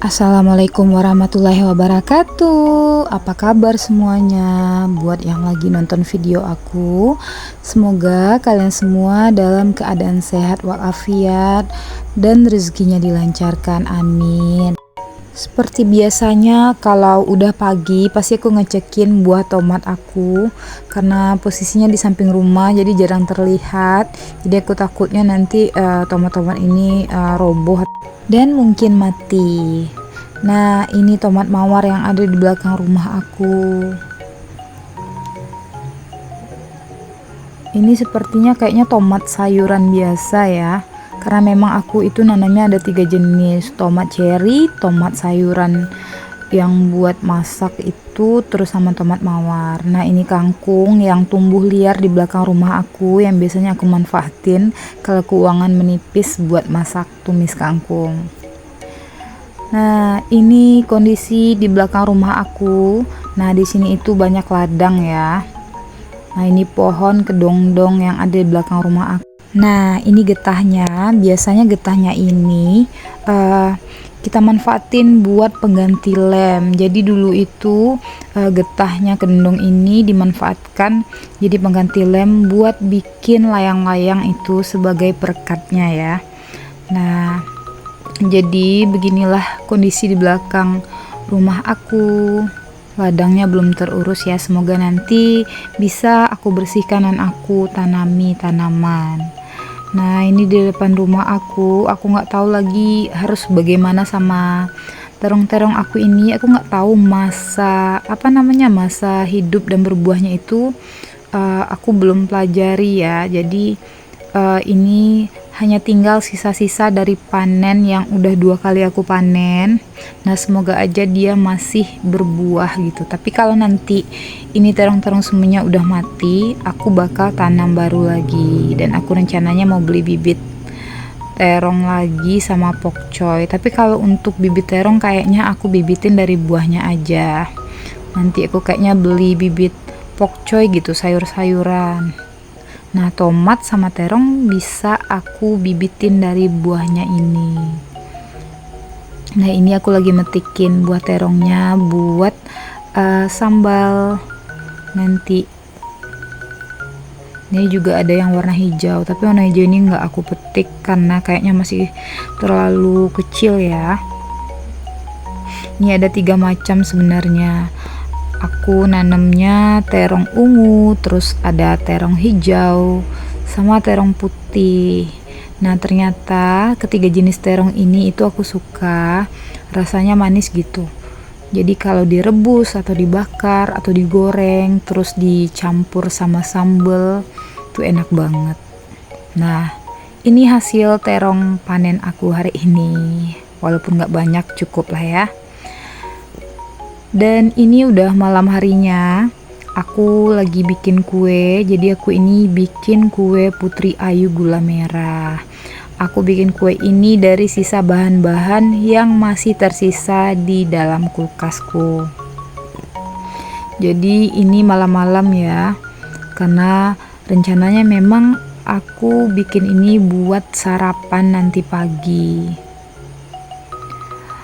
Assalamualaikum warahmatullahi wabarakatuh. Apa kabar semuanya? Buat yang lagi nonton video aku, semoga kalian semua dalam keadaan sehat walafiat dan rezekinya dilancarkan, amin. Seperti biasanya kalau udah pagi pasti aku ngecekin buah tomat aku, karena posisinya di samping rumah jadi jarang terlihat. Jadi aku takutnya nanti tomat-tomat ini roboh dan mungkin mati. Nah, ini tomat mawar yang ada di belakang rumah aku. Ini sepertinya kayaknya tomat sayuran biasa ya, karena memang aku itu nanamnya ada 3 jenis, tomat cherry, tomat sayuran yang buat masak itu, terus sama tomat mawar. Nah, ini kangkung yang tumbuh liar di belakang rumah aku yang biasanya aku manfaatin kalau keuangan menipis buat masak tumis kangkung. Nah, ini kondisi di belakang rumah aku. Nah, di sini itu banyak ladang ya. Nah, ini pohon kedongdong yang ada di belakang rumah aku. Nah, ini getahnya. Biasanya getahnya ini kita manfaatin buat pengganti lem. Jadi dulu itu getahnya kedongdong ini dimanfaatkan jadi pengganti lem buat bikin layang-layang itu sebagai perekatnya ya. Nah, jadi beginilah kondisi di belakang rumah aku. Ladangnya belum terurus ya, semoga nanti bisa aku bersihkan dan aku tanami tanaman. Nah, ini di depan rumah aku nggak tahu lagi harus bagaimana sama terong-terong aku ini. Aku nggak tahu masa masa hidup dan berbuahnya itu aku belum pelajari ya. Jadi ini hanya tinggal sisa-sisa dari panen yang udah 2 kali aku panen. Nah, semoga aja dia masih berbuah gitu. Tapi kalau nanti ini terong-terong semuanya udah mati, aku bakal tanam baru lagi. Dan aku rencananya mau beli bibit terong lagi sama pokcoy. Tapi kalau untuk bibit terong kayaknya aku bibitin dari buahnya aja. Nanti aku kayaknya beli bibit pokcoy gitu, sayur-sayuran. Nah, tomat sama terong bisa aku bibitin dari buahnya ini. Nah, ini aku lagi metikin buah terongnya buat sambal nanti. Ini juga ada yang warna hijau, tapi warna hijau ini nggak aku petik karena kayaknya masih terlalu kecil ya. Ini ada 3 macam sebenarnya. Aku nanamnya terong ungu, terus ada terong hijau, sama terong putih. Nah, ternyata ketiga jenis terong ini itu aku suka, rasanya manis gitu. Jadi kalau direbus atau dibakar atau digoreng, terus dicampur sama sambal, itu enak banget. Nah, ini hasil terong panen aku hari ini. Walaupun gak banyak, cukup lah ya. Dan ini udah malam harinya, aku lagi bikin kue. Jadi aku ini bikin kue Putri Ayu gula merah. Aku bikin kue ini dari sisa bahan-bahan yang masih tersisa di dalam kulkasku. Jadi ini malam-malam ya, karena rencananya memang aku bikin ini buat sarapan nanti pagi.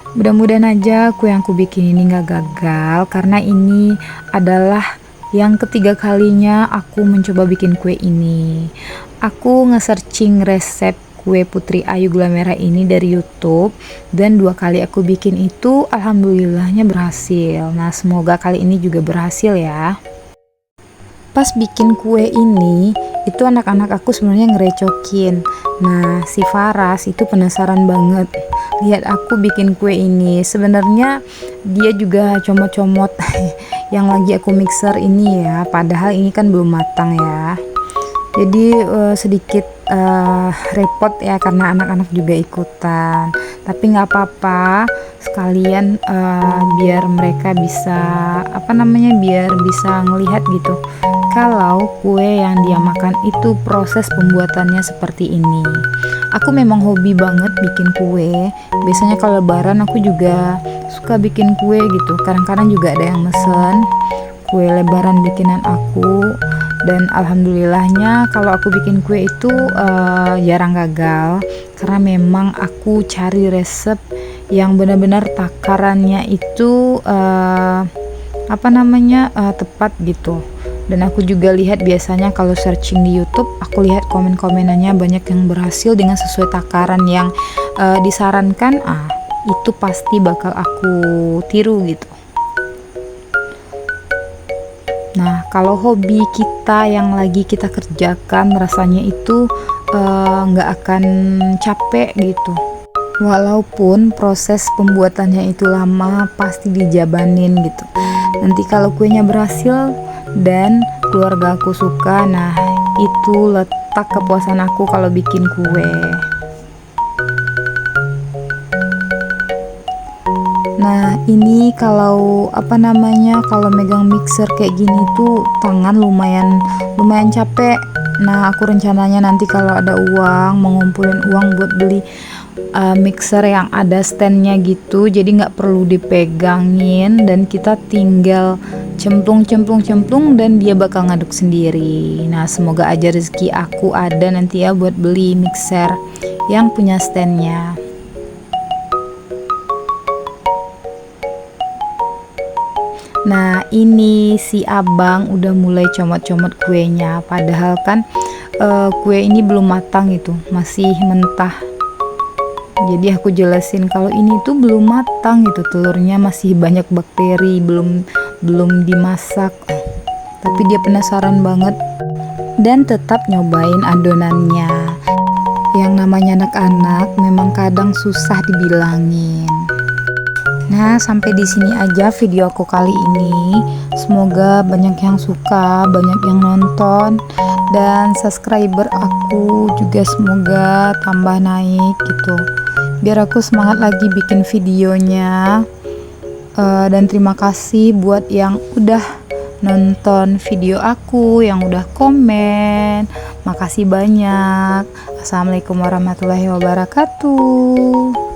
Mudah-mudahan aja kue yang aku bikin ini gak gagal, karena ini adalah yang ketiga kalinya aku mencoba bikin kue ini. Aku nge-searching resep kue Putri Ayu gula merah ini dari YouTube, dan 2 kali aku bikin itu alhamdulillahnya berhasil. Nah, semoga kali ini juga berhasil ya. Pas bikin kue ini, itu anak-anak aku sebenarnya ngerecokin. Nah, si Faras itu penasaran banget lihat aku bikin kue ini. Sebenarnya dia juga comot-comot yang lagi aku mixer ini ya, padahal ini kan belum matang ya. Jadi sedikit repot ya, karena anak-anak juga ikutan. Tapi nggak apa-apa, sekalian biar mereka bisa biar bisa ngelihat gitu kalau kue yang dia makan itu proses pembuatannya seperti ini. Aku memang hobi banget bikin kue. Biasanya kalau lebaran aku juga suka bikin kue gitu. Kadang-kadang juga ada yang mesen kue lebaran bikinan aku. Dan alhamdulillahnya kalau aku bikin kue itu jarang gagal, karena memang aku cari resep yang benar-benar takarannya itu tepat gitu. Dan aku juga lihat biasanya kalau searching di YouTube, aku lihat komen-komenannya banyak yang berhasil dengan sesuai takaran yang disarankan. Itu pasti bakal aku tiru gitu. Nah, kalau hobi kita yang lagi kita kerjakan rasanya itu nggak akan capek gitu. Walaupun proses pembuatannya itu lama, pasti dijabanin gitu. Nanti kalau kuenya berhasil dan keluarga aku suka, nah itu letak kepuasan aku kalau bikin kue. Nah ini kalau kalau megang mixer kayak gini tuh tangan lumayan capek. Nah aku rencananya nanti kalau ada uang, mengumpulin uang buat beli mixer yang ada standnya gitu, jadi nggak perlu dipegangin dan kita tinggal cemplung dan dia bakal ngaduk sendiri. Nah semoga aja rezeki aku ada nanti ya buat beli mixer yang punya standnya. Nah ini si abang udah mulai comot-comot kuenya, padahal kan kue ini belum matang itu, masih mentah. Jadi aku jelasin kalau ini tuh belum matang gitu, telurnya masih banyak bakteri, belum dimasak. Tapi dia penasaran banget dan tetap nyobain adonannya. Yang namanya anak-anak memang kadang susah dibilangin. Nah, sampai di sini aja video aku kali ini. Semoga banyak yang suka, banyak yang nonton, dan subscriber aku juga semoga tambah naik gitu. Biar aku semangat lagi bikin videonya. Dan terima kasih buat yang udah nonton video aku, yang udah komen. Makasih banyak. Assalamualaikum warahmatullahi wabarakatuh.